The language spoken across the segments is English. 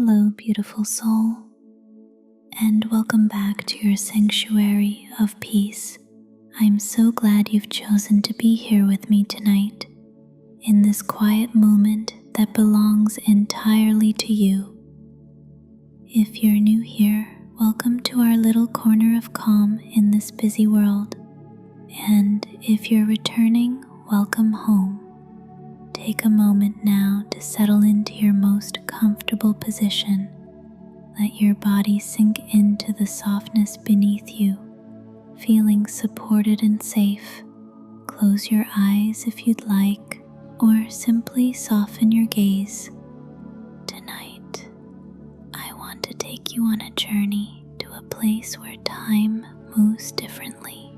Hello, beautiful soul, and welcome back to your sanctuary of peace. I'm so glad you've chosen to be here with me tonight, in this quiet moment that belongs entirely to you. If you're new here, welcome to our little corner of calm in this busy world, and if you're returning, welcome home. Take a moment now to settle into your most comfortable position. Let your body sink into the softness beneath you, feeling supported and safe. Close your eyes if you'd like, or simply soften your gaze. Tonight, I want to take you on a journey to a place where time moves differently.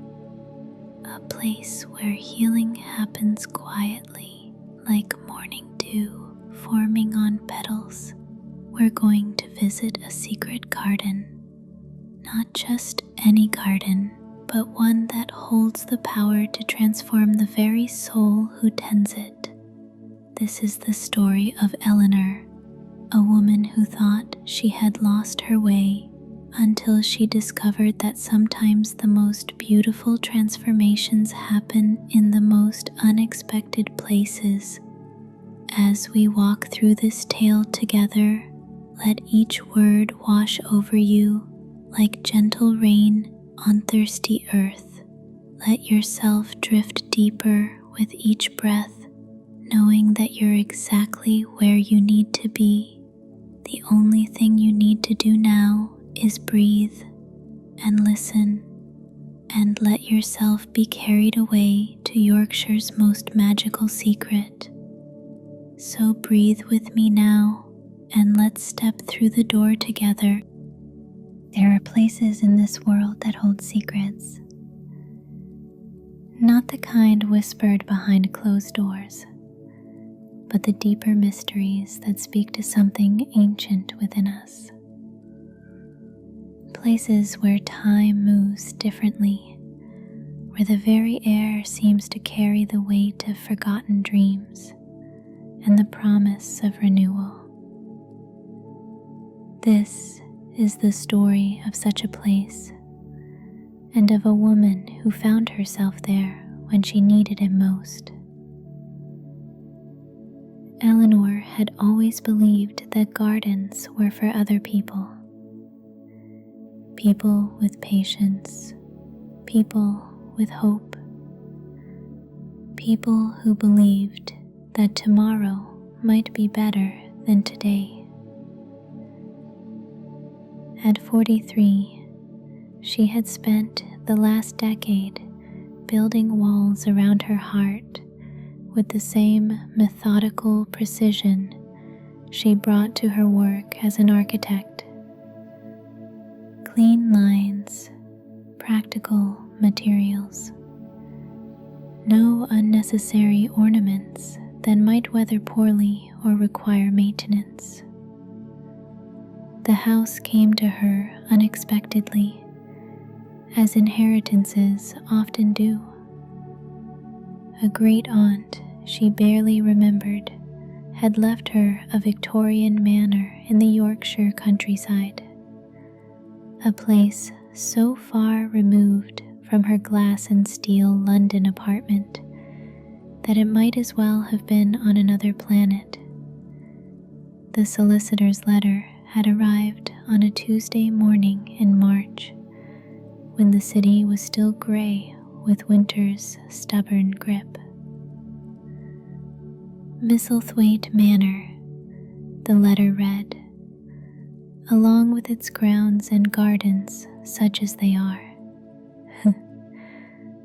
A place where healing happens quietly, like morning dew forming on petals. We're going to visit a secret garden. Not just any garden, but one that holds the power to transform the very soul who tends it. This is the story of Eleanor, a woman who thought she had lost her way until she discovered that sometimes the most beautiful transformations happen in the most unexpected places. As we walk through this tale together, let each word wash over you like gentle rain on thirsty earth. Let yourself drift deeper with each breath, knowing that you're exactly where you need to be. The only thing you need to do now is breathe and listen, and let yourself be carried away to Yorkshire's most magical secret. So breathe with me now, and let's step through the door together. There are places in this world that hold secrets. Not the kind whispered behind closed doors, but the deeper mysteries that speak to something ancient within us. Places where time moves differently, where the very air seems to carry the weight of forgotten dreams and the promise of renewal. This is the story of such a place, and of a woman who found herself there when she needed it most. Eleanor had always believed that gardens were for other people. People with patience, people with hope, people who believed that tomorrow might be better than today. At 43, she had spent the last decade building walls around her heart with the same methodical precision she brought to her work as an architect. Clean lines, practical materials, no unnecessary ornaments that might weather poorly or require maintenance. The house came to her unexpectedly, as inheritances often do. A great aunt she barely remembered had left her a Victorian manor in the Yorkshire countryside, a place so far removed from her glass and steel London apartment that it might as well have been on another planet. The solicitor's letter had arrived on a Tuesday morning in March, when the city was still gray with winter's stubborn grip. Misselthwaite Manor, the letter read, along with its grounds and gardens such as they are.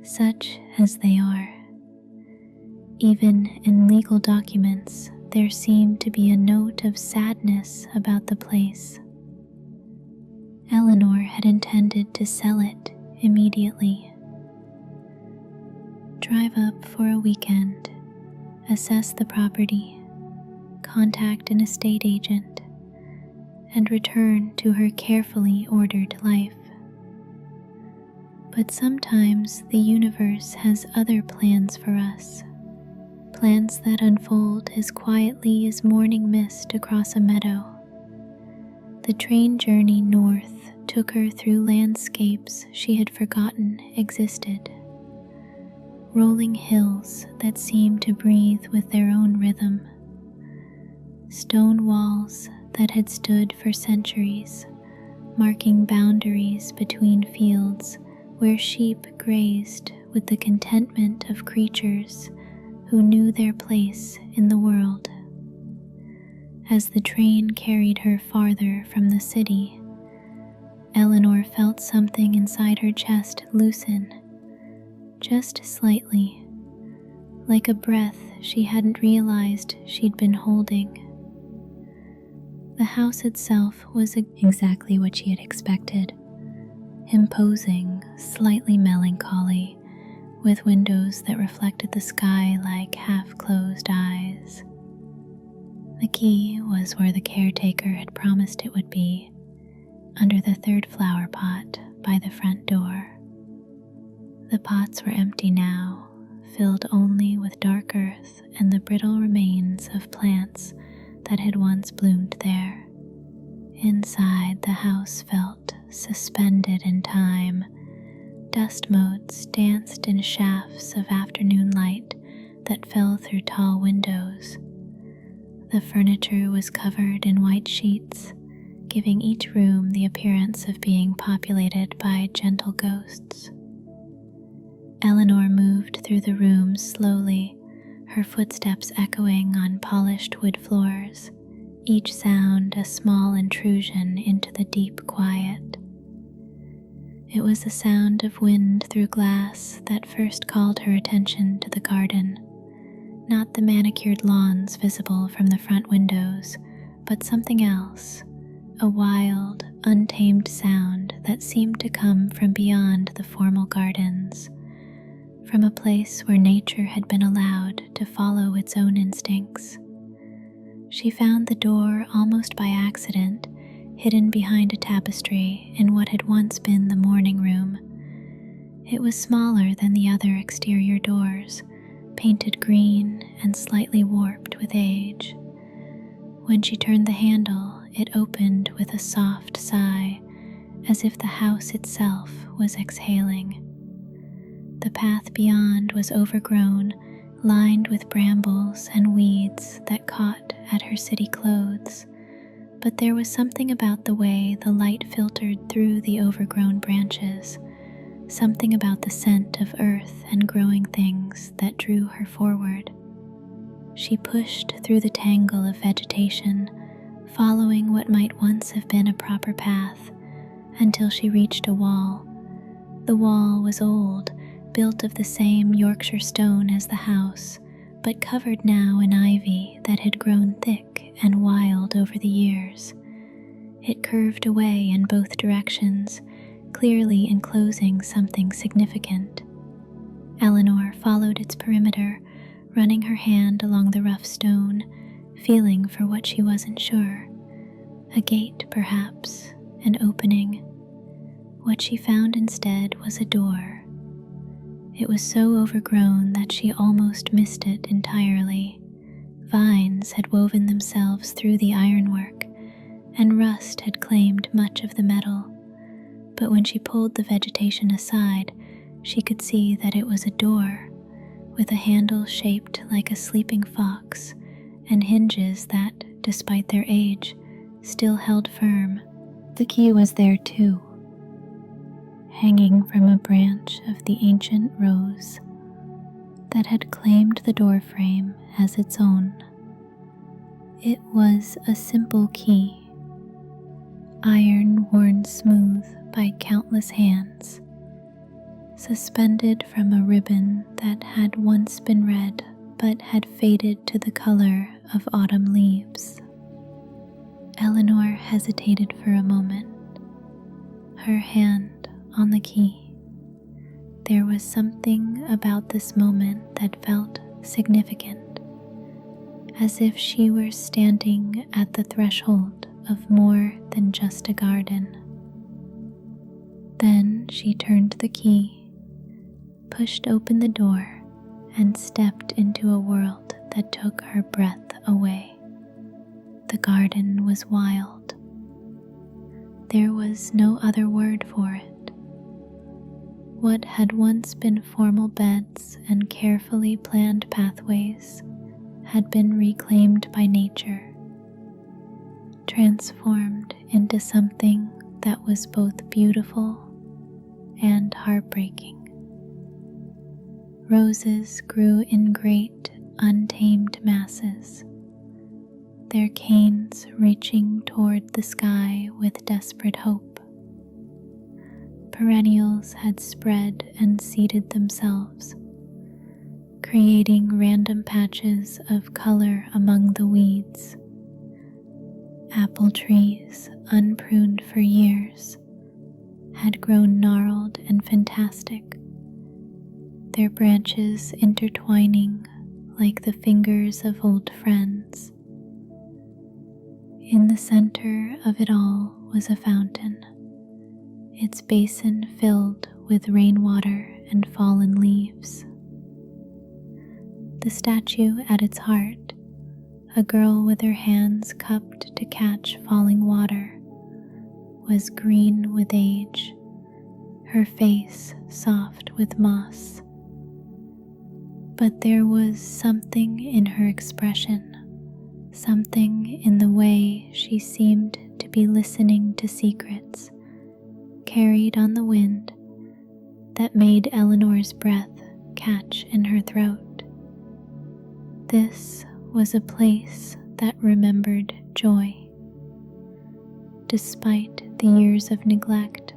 Such as they are. Even in legal documents, there seemed to be a note of sadness about the place. Eleanor had intended to sell it immediately. Drive up for a weekend, assess the property, contact an estate agent, and return to her carefully ordered life. But sometimes the universe has other plans for us, plans that unfold as quietly as morning mist across a meadow, The train journey north took her through landscapes she had forgotten existed. Rolling hills that seemed to breathe with their own rhythm. Stone walls that had stood for centuries, marking boundaries between fields where sheep grazed with the contentment of creatures who knew their place in the world. As the train carried her farther from the city, Eleanor felt something inside her chest loosen, just slightly, like a breath she hadn't realized she'd been holding. The house itself was exactly what she had expected, imposing, slightly melancholy, with windows that reflected the sky like half-closed eyes. The key was where the caretaker had promised it would be, under the third flower pot by the front door. The pots were empty now, filled only with dark earth and the brittle remains of plants that had once bloomed there. Inside, the house felt suspended in time. Dust motes danced in shafts of afternoon light that fell through tall windows. The furniture was covered in white sheets, giving each room the appearance of being populated by gentle ghosts. Eleanor moved through the rooms slowly, her footsteps echoing on polished wood floors, each sound a small intrusion into the deep quiet. It was the sound of wind through glass that first called her attention to the garden, not the manicured lawns visible from the front windows, but something else, a wild, untamed sound that seemed to come from beyond the formal gardens, from a place where nature had been allowed to follow its own instincts. She found the door almost by accident, hidden behind a tapestry in what had once been the morning room. It was smaller than the other exterior doors, painted green and slightly warped with age. When she turned the handle, it opened with a soft sigh, as if the house itself was exhaling. The path beyond was overgrown, lined with brambles and weeds that caught at her city clothes, but there was something about the way the light filtered through the overgrown branches, something about the scent of earth and growing things that drew her forward. She pushed through the tangle of vegetation, following what might once have been a proper path, until she reached a wall. The wall was old, built of the same Yorkshire stone as the house, but covered now in ivy that had grown thick and wild over the years. It curved away in both directions, clearly enclosing something significant. Eleanor followed its perimeter, running her hand along the rough stone, feeling for what she wasn't sure. A gate, perhaps, an opening. What she found instead was a door. It was so overgrown that she almost missed it entirely. Vines had woven themselves through the ironwork, and rust had claimed much of the metal. But when she pulled the vegetation aside, she could see that it was a door, with a handle shaped like a sleeping fox, and hinges that, despite their age, still held firm. The key was there too, hanging from a branch of the ancient rose that had claimed the doorframe as its own. It was a simple key, iron worn smooth by countless hands, suspended from a ribbon that had once been red but had faded to the color of autumn leaves. Eleanor hesitated for a moment, her hand on the key. There was something about this moment that felt significant, as if she were standing at the threshold of more than just a garden. Then she turned the key, pushed open the door, and stepped into a world that took her breath away. The garden was wild, There was no other word for it. What had once been formal beds and carefully planned pathways had been reclaimed by nature, transformed into something that was both beautiful and heartbreaking. Roses grew in great, untamed masses, their canes reaching toward the sky with desperate hope. Perennials had spread and seeded themselves, creating random patches of color among the weeds. Apple trees, unpruned for years, had grown gnarled and fantastic, their branches intertwining like the fingers of old friends. In the center of it all was a fountain, its basin filled with rainwater and fallen leaves. The statue at its heart, a girl with her hands cupped to catch falling water, was green with age, her face soft with moss. But there was something in her expression, something in the way she seemed to be listening to secrets carried on the wind that made Eleanor's breath catch in her throat. This was a place that remembered joy. Despite the years of neglect,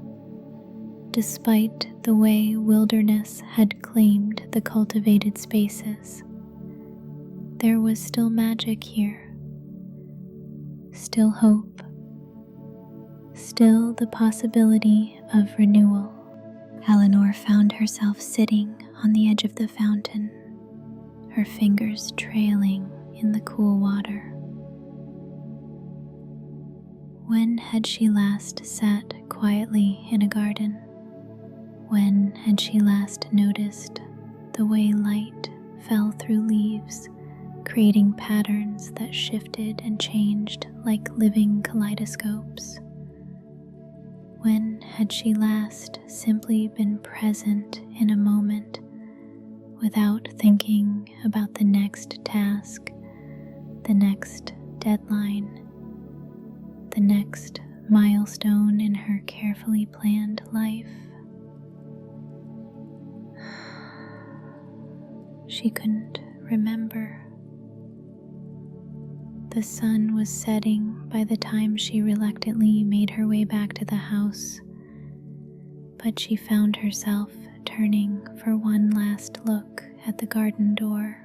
despite the way wilderness had claimed the cultivated spaces, there was still magic here, still hope, still the possibility of renewal. Eleanor found herself sitting on the edge of the fountain, her fingers trailing in the cool water. When had she last sat quietly in a garden? When had she last noticed the way light fell through leaves, creating patterns that shifted and changed like living kaleidoscopes? When had she last simply been present in a moment without thinking about the next task, the next deadline, the next milestone in her carefully planned life? She couldn't remember. The sun was setting by the time she reluctantly made her way back to the house, but she found herself turning for one last look at the garden door.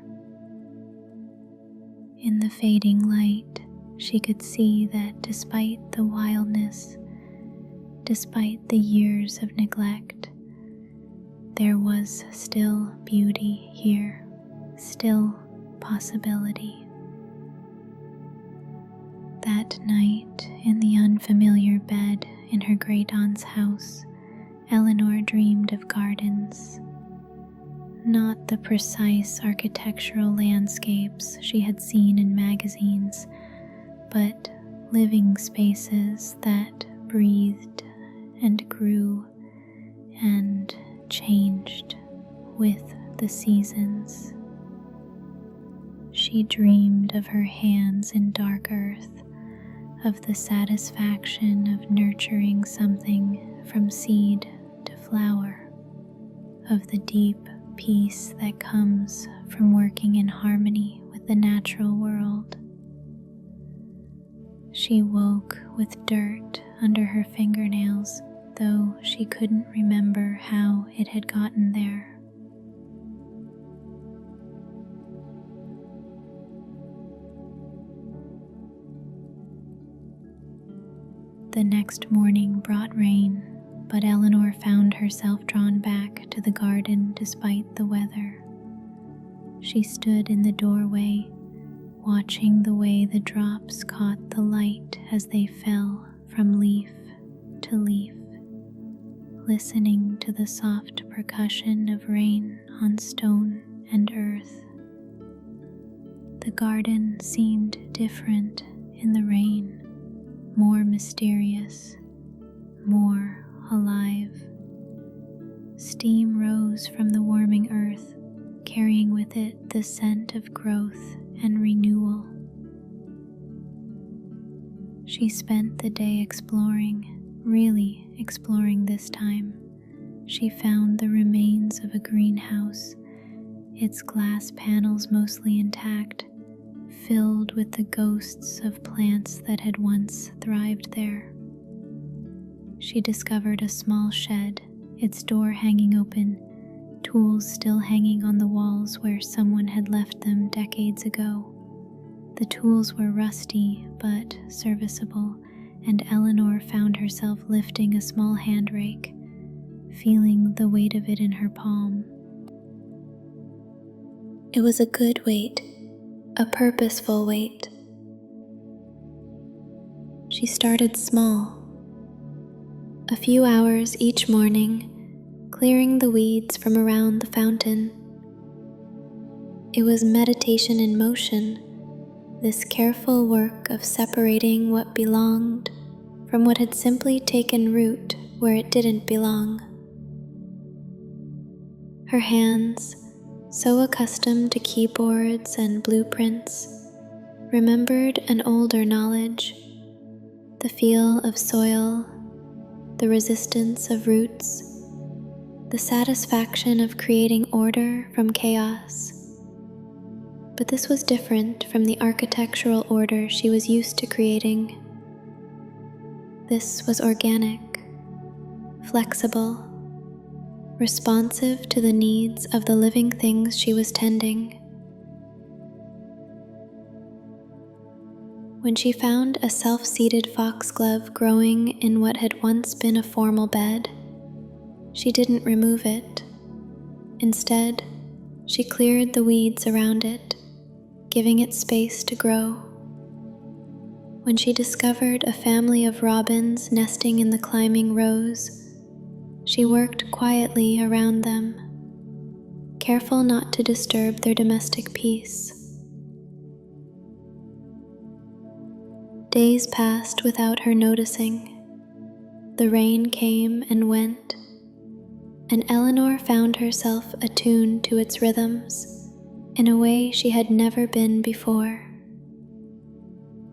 In the fading light, she could see that despite the wildness, despite the years of neglect, there was still beauty here, still possibility. That night, in the unfamiliar bed in her great-aunt's house, Eleanor dreamed of gardens. Not the precise architectural landscapes she had seen in magazines, but living spaces that breathed and grew and changed with the seasons. She dreamed of her hands in dark earth, of the satisfaction of nurturing something from seed to flower, of the deep peace that comes from working in harmony with the natural world. She woke with dirt under her fingernails, though she couldn't remember how it had gotten there. The next morning brought rain, but Eleanor found herself drawn back to the garden despite the weather. She stood in the doorway, watching the way the drops caught the light as they fell from leaf to leaf, listening to the soft percussion of rain on stone and earth. The garden seemed different in the rain, more mysterious, more alive. Steam rose from the warming earth, carrying with it the scent of growth and renewal. She spent the day exploring, really exploring this time. She found the remains of a greenhouse, its glass panels mostly intact, filled with the ghosts of plants that had once thrived there. She discovered a small shed, its door hanging open, tools still hanging on the walls where someone had left them decades ago. The tools were rusty but serviceable, and Eleanor found herself lifting a small hand rake, feeling the weight of it in her palm. It was a good weight, a purposeful weight. She started small. A few hours each morning, clearing the weeds from around the fountain. It was meditation in motion, this careful work of separating what belonged from what had simply taken root where it didn't belong. Her hands, so accustomed to keyboards and blueprints, remembered an older knowledge, the feel of soil, the resistance of roots, the satisfaction of creating order from chaos. But this was different from the architectural order she was used to creating. This was organic, flexible, responsive to the needs of the living things she was tending. When she found a self-seated foxglove growing in what had once been a formal bed, she didn't remove it. Instead, she cleared the weeds around it, giving it space to grow. When she discovered a family of robins nesting in the climbing rose, she worked quietly around them, careful not to disturb their domestic peace. Days passed without her noticing. The rain came and went, and Eleanor found herself attuned to its rhythms in a way she had never been before.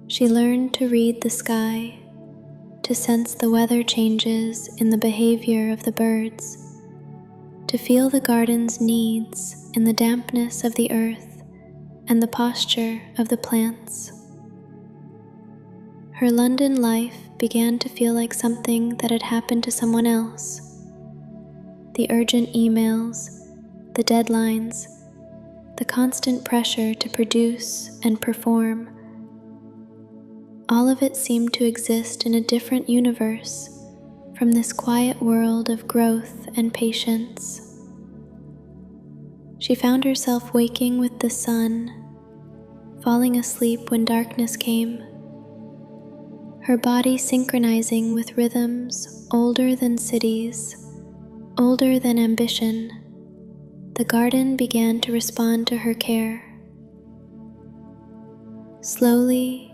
She learned to read the sky, to sense the weather changes in the behavior of the birds, to feel the garden's needs in the dampness of the earth and the posture of the plants. Her London life began to feel like something that had happened to someone else. The urgent emails, the deadlines, the constant pressure to produce and perform, all of it seemed to exist in a different universe from this quiet world of growth and patience. She found herself waking with the sun, falling asleep when darkness came, her body synchronizing with rhythms older than cities, older than ambition. The garden began to respond to her care. Slowly,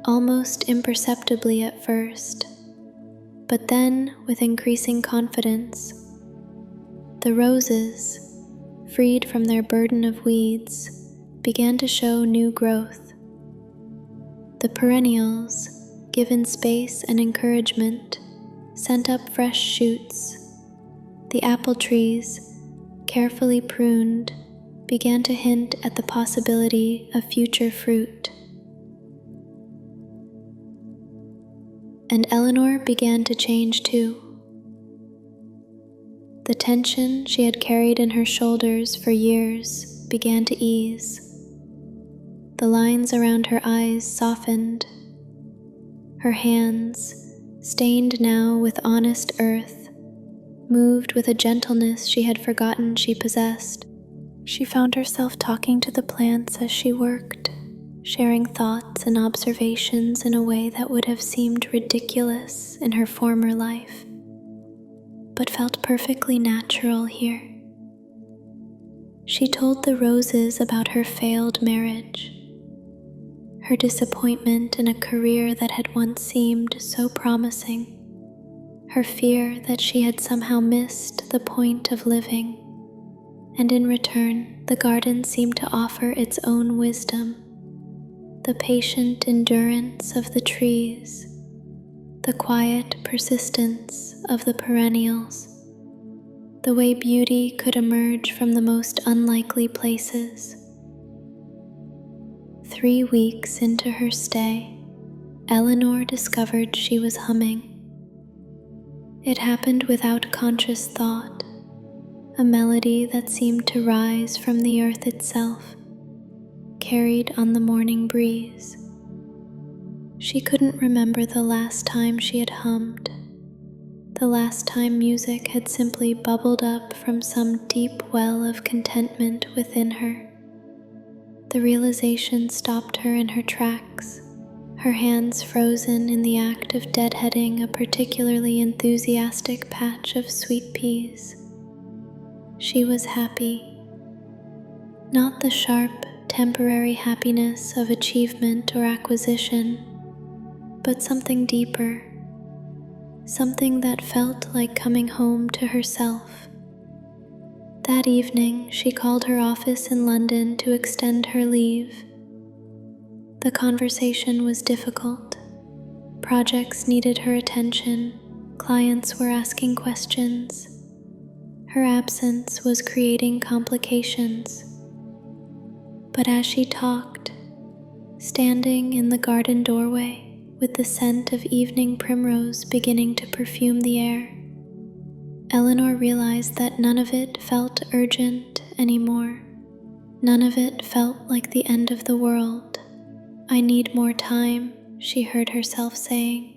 almost imperceptibly at first, but then with increasing confidence, the roses, freed from their burden of weeds, began to show new growth. The perennials, given space and encouragement, sent up fresh shoots. The apple trees, carefully pruned, began to hint at the possibility of future fruit. And Eleanor began to change too. The tension she had carried in her shoulders for years began to ease. The lines around her eyes softened. Her hands, stained now with honest earth, moved with a gentleness she had forgotten she possessed. She found herself talking to the plants as she worked, sharing thoughts and observations in a way that would have seemed ridiculous in her former life, but felt perfectly natural here. She told the roses about her failed marriage, her disappointment in a career that had once seemed so promising, her fear that she had somehow missed the point of living, and in return, the garden seemed to offer its own wisdom, the patient endurance of the trees, the quiet persistence of the perennials, the way beauty could emerge from the most unlikely places. 3 weeks into her stay, Eleanor discovered she was humming. It happened without conscious thought, a melody that seemed to rise from the earth itself, carried on the morning breeze. She couldn't remember the last time she had hummed, the last time music had simply bubbled up from some deep well of contentment within her. The realization stopped her in her tracks, her hands frozen in the act of deadheading a particularly enthusiastic patch of sweet peas. She was happy. Not the sharp, temporary happiness of achievement or acquisition, but something deeper, something that felt like coming home to herself. That evening, she called her office in London to extend her leave. The conversation was difficult. Projects needed her attention. Clients were asking questions. Her absence was creating complications. But as she talked, standing in the garden doorway with the scent of evening primrose beginning to perfume the air, Eleanor realized that none of it felt urgent anymore. None of it felt like the end of the world. "I need more time," she heard herself saying.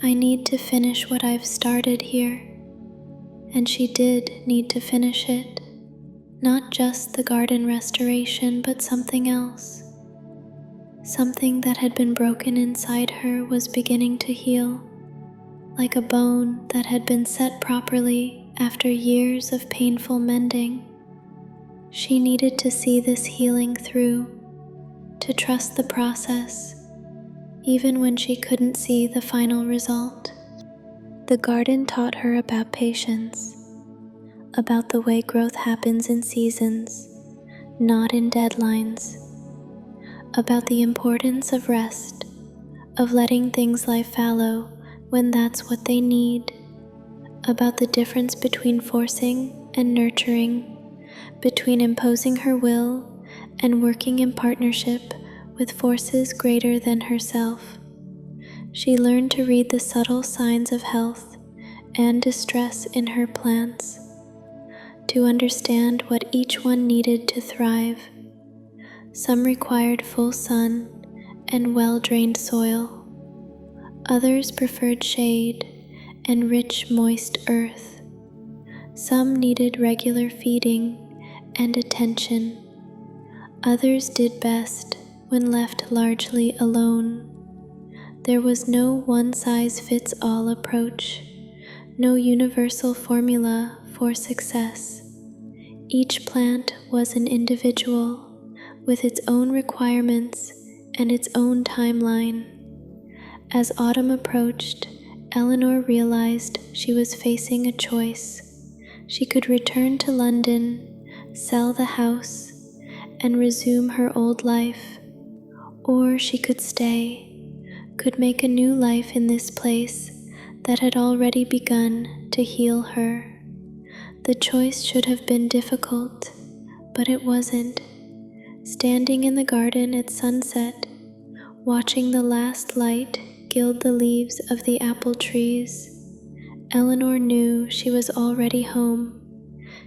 "I need to finish what I've started here." And she did need to finish it. Not just the garden restoration, but something else. Something that had been broken inside her was beginning to heal, like a bone that had been set properly after years of painful mending. She needed to see this healing through, to trust the process, even when she couldn't see the final result. The garden taught her about patience, about the way growth happens in seasons, not in deadlines, about the importance of rest, of letting things lie fallow when that's what they need, about the difference between forcing and nurturing, between imposing her will and working in partnership with forces greater than herself. She learned to read the subtle signs of health and distress in her plants, to understand what each one needed to thrive. Some required full sun and well-drained soil. Others preferred shade and rich, moist earth. Some needed regular feeding and attention. Others did best when left largely alone. There was no one-size-fits-all approach, no universal formula for success. Each plant was an individual with its own requirements and its own timeline. As autumn approached, Eleanor realized she was facing a choice. She could return to London, sell the house, and resume her old life, or she could stay, could make a new life in this place that had already begun to heal her. The choice should have been difficult, but it wasn't. Standing in the garden at sunset, watching the last light gild the leaves of the apple trees, Eleanor knew she was already home.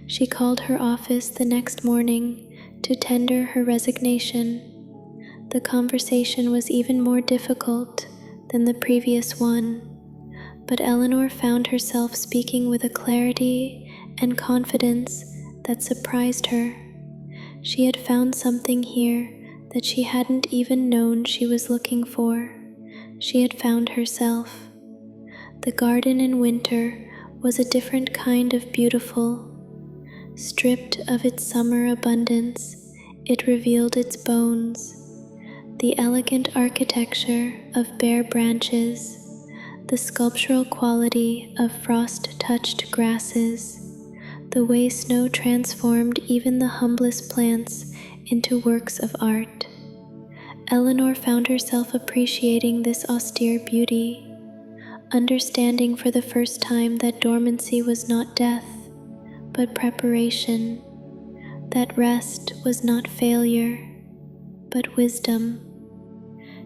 She called her office the next morning to tender her resignation. The conversation was even more difficult than the previous one, but Eleanor found herself speaking with a clarity and confidence that surprised her. She had found something here that she hadn't even known she was looking for. She had found herself. The garden in winter was a different kind of beautiful. Stripped of its summer abundance, it revealed its bones, the elegant architecture of bare branches, the sculptural quality of frost-touched grasses, the way snow transformed even the humblest plants into works of art. Eleanor found herself appreciating this austere beauty, understanding for the first time that dormancy was not death, but preparation, that rest was not failure, but wisdom.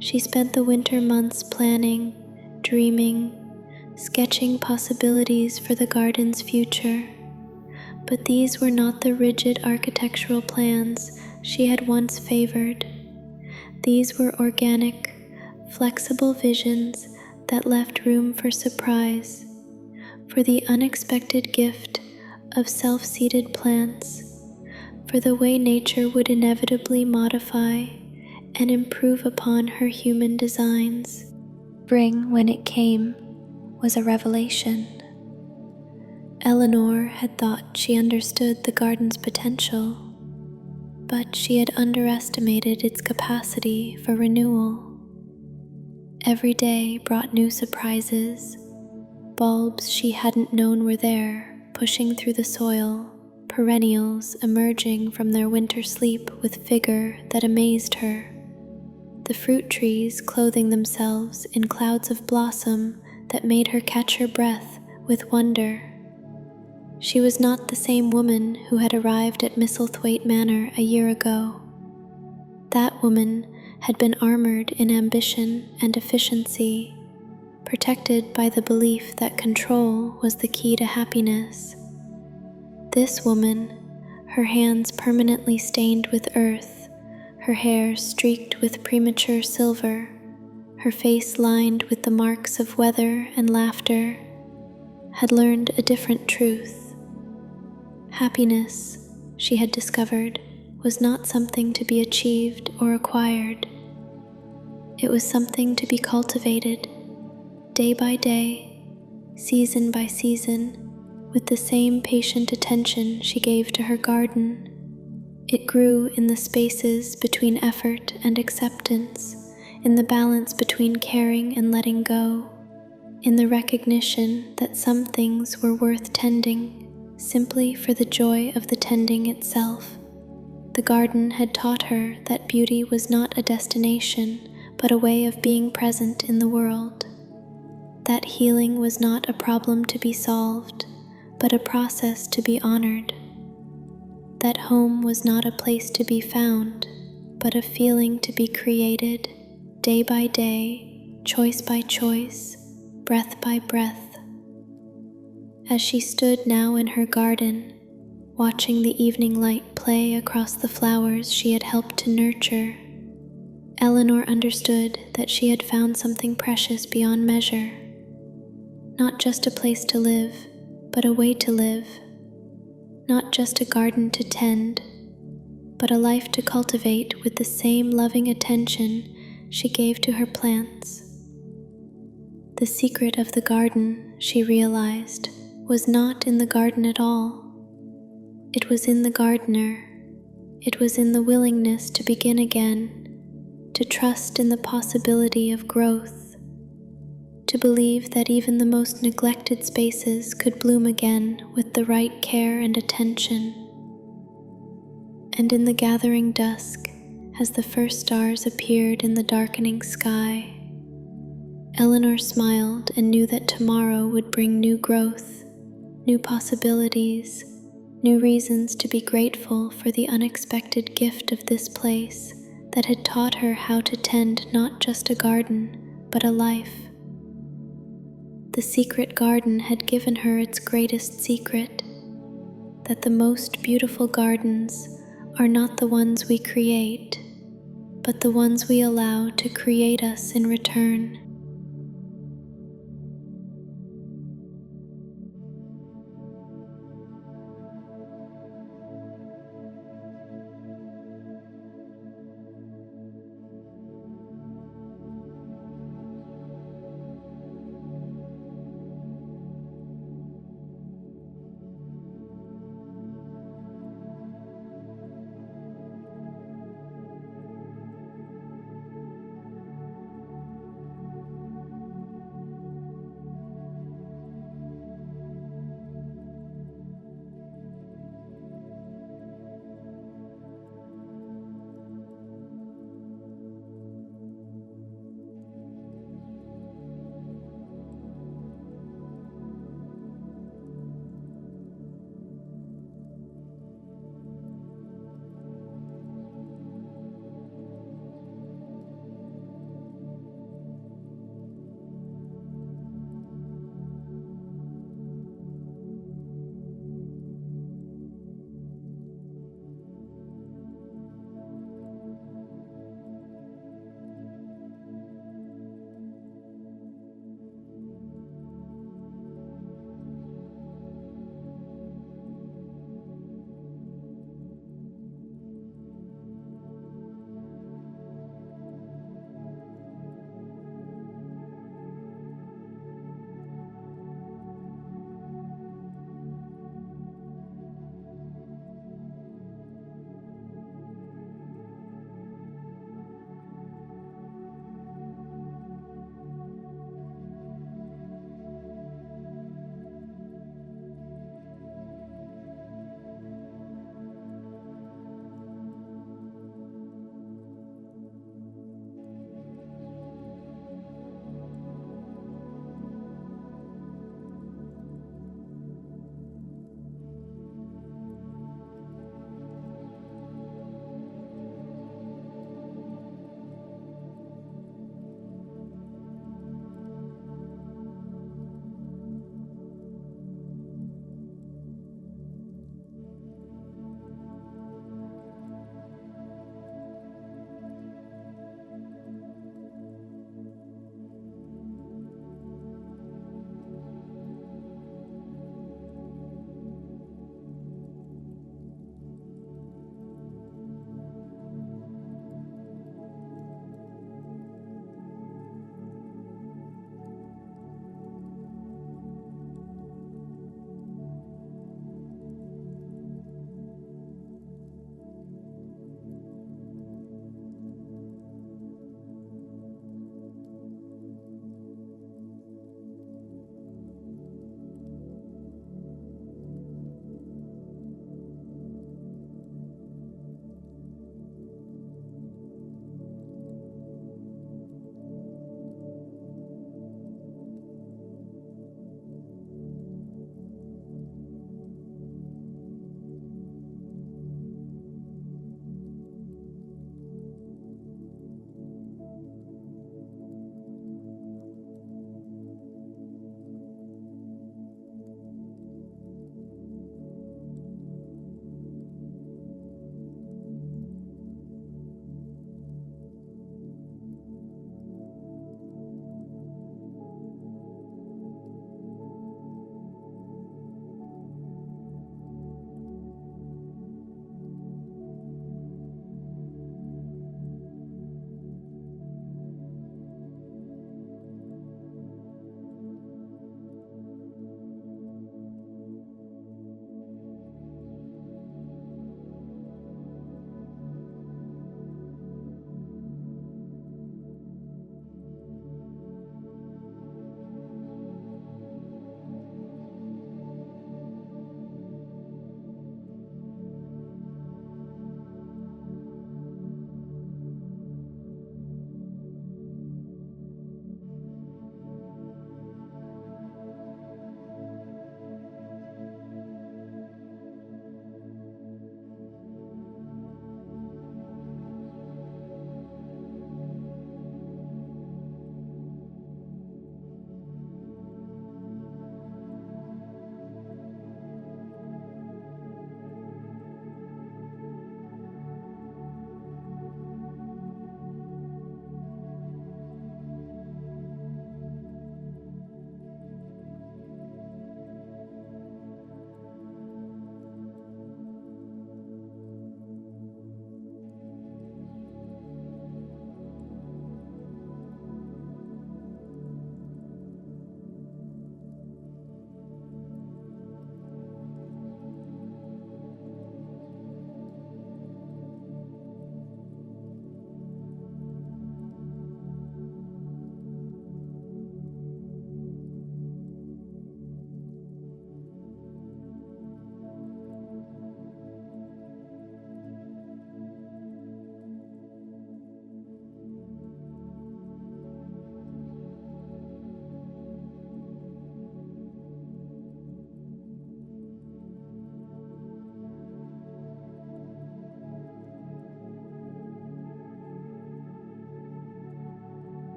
She spent the winter months planning, dreaming, sketching possibilities for the garden's future. But these were not the rigid architectural plans she had once favored. These were organic, flexible visions that left room for surprise, for the unexpected gift of self-seeded plants, for the way nature would inevitably modify and improve upon her human designs. Spring, when it came, was a revelation. Eleanor had thought she understood the garden's potential, but she had underestimated its capacity for renewal. Every day brought new surprises, bulbs she hadn't known were there, pushing through the soil, perennials emerging from their winter sleep with vigor that amazed her, the fruit trees clothing themselves in clouds of blossom that made her catch her breath with wonder. She was not the same woman who had arrived at Misselthwaite Manor a year ago. That woman had been armored in ambition and efficiency, protected by the belief that control was the key to happiness. This woman, her hands permanently stained with earth, her hair streaked with premature silver, her face lined with the marks of weather and laughter, had learned a different truth. Happiness, she had discovered, was not something to be achieved or acquired. It was something to be cultivated, day by day, season by season, with the same patient attention she gave to her garden. It grew in the spaces between effort and acceptance, in the balance between caring and letting go, in the recognition that some things were worth tending, simply for the joy of the tending itself. The garden had taught her that beauty was not a destination, but a way of being present in the world. That healing was not a problem to be solved, but a process to be honored. That home was not a place to be found, but a feeling to be created, day by day, choice by choice, breath by breath. As she stood now in her garden, watching the evening light play across the flowers she had helped to nurture, Eleanor understood that she had found something precious beyond measure. Not just a place to live, but a way to live. Not just a garden to tend, but a life to cultivate with the same loving attention she gave to her plants. The secret of the garden, she realized, was not in the garden at all. It was in the gardener. It was in the willingness to begin again, to trust in the possibility of growth, to believe that even the most neglected spaces could bloom again with the right care and attention. And in the gathering dusk, as the first stars appeared in the darkening sky, Eleanor smiled and knew that tomorrow would bring new growth, new possibilities, new reasons to be grateful for the unexpected gift of this place that had taught her how to tend not just a garden, but a life. The secret garden had given her its greatest secret, that the most beautiful gardens are not the ones we create, but the ones we allow to create us in return.